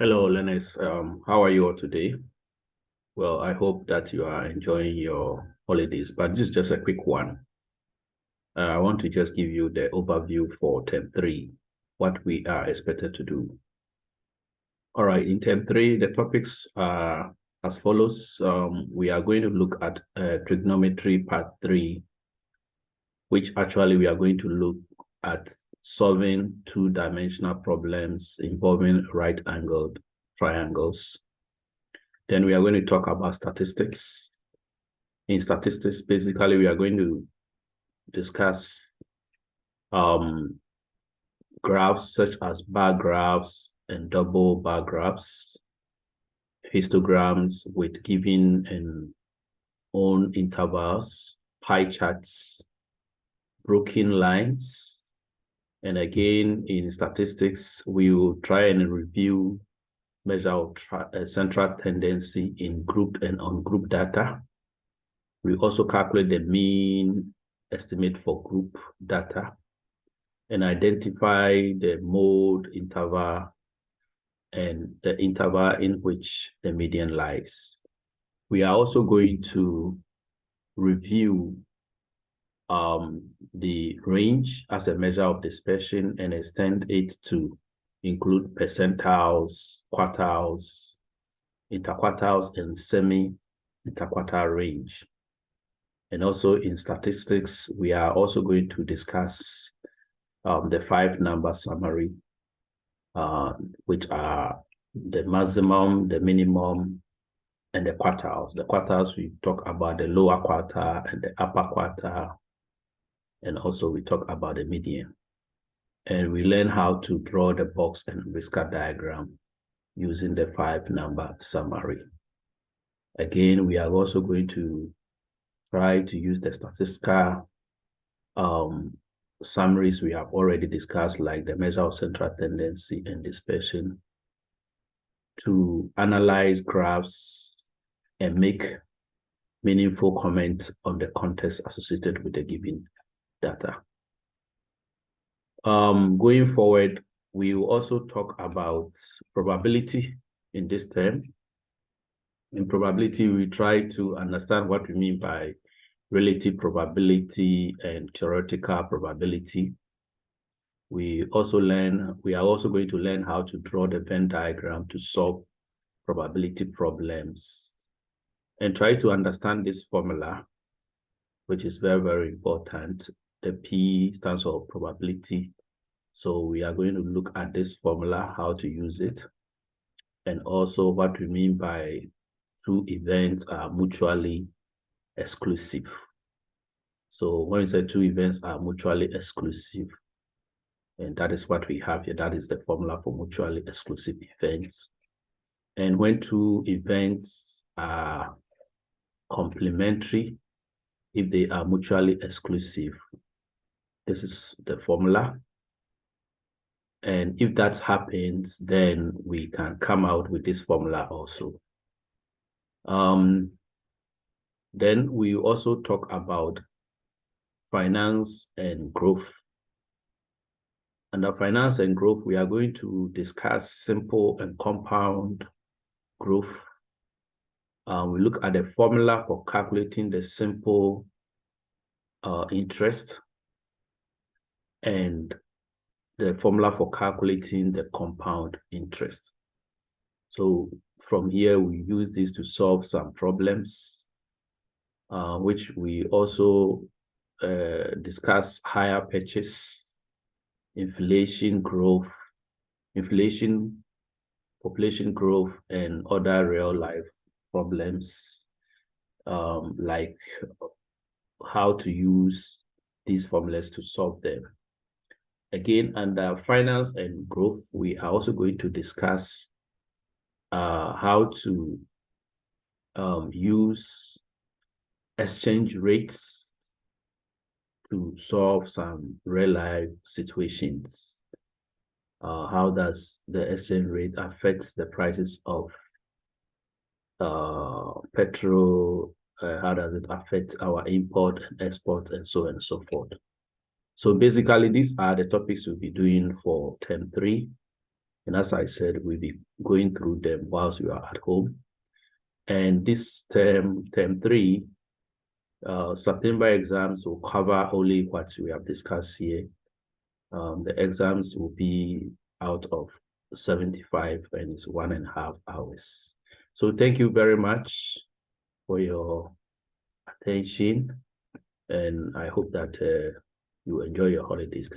Hello, Lennis. How are you all today? Well, I hope that you are enjoying your holidays, but this is just a quick one. I want to just give you the overview for term 3, what we are expected to do. All right, in term 3, the topics are as follows. We are going to look at trigonometry part 3, which actually we are going to look at solving two-dimensional problems involving right-angled triangles. Then we are going to talk about statistics. In statistics, basically, we are going to discuss graphs such as bar graphs and double bar graphs, histograms with given and own intervals, pie charts, broken lines. And again, in statistics, we will try and review measure of central tendency in grouped and ungrouped data. We also calculate the mean estimate for group data and identify the mode interval and the interval in which the median lies. We are also going to review the range as a measure of dispersion and extend it to include percentiles, quartiles, interquartiles, and semi-interquartile range. And also in statistics, we are also going to discuss the 5-number summary, which are the maximum, the minimum, and the quartiles. The quartiles, we talk about the lower quartile and the upper quartile, and also we talk about the median. And we learn how to draw the box and whisker diagram using the 5-number summary. Again, we are also going to try to use the statistical summaries we have already discussed, like the measure of central tendency and dispersion, to analyze graphs and make meaningful comment on the context associated with the given data. Going forward, we will also talk about probability in this term. In probability, we try to understand what we mean by relative probability and theoretical probability. We are also going to learn how to draw the Venn diagram to solve probability problems and try to understand this formula, which is very, very important. The P stands for probability. So we are going to look at this formula, how to use it, and also what we mean by two events are mutually exclusive. So when we say two events are mutually exclusive, and that is what we have here, that is the formula for mutually exclusive events. And when two events are complementary, if they are mutually exclusive, this is the formula. And if that happens, then we can come out with this formula also. Then we also talk about finance and growth. Under finance and growth, we are going to discuss simple and compound growth. We look at the formula for calculating the simple interest and the formula for calculating the compound interest. So from here, we use this to solve some problems, which we also discuss higher purchase, inflation growth, population growth, and other real life problems, like how to use these formulas to solve them. Again, under finance and growth, we are also going to discuss how to use exchange rates to solve some real life situations. How does the exchange rate affect the prices of petrol? How does it affect our import and export, and so on and so forth? So basically, these are the topics we'll be doing for term 3. And as I said, we'll be going through them whilst you are at home. And this term 3, September exams will cover only what we have discussed here. The exams will be out of 75 and it's 1.5 hours. So thank you very much for your attention. And I hope that you enjoy your holidays.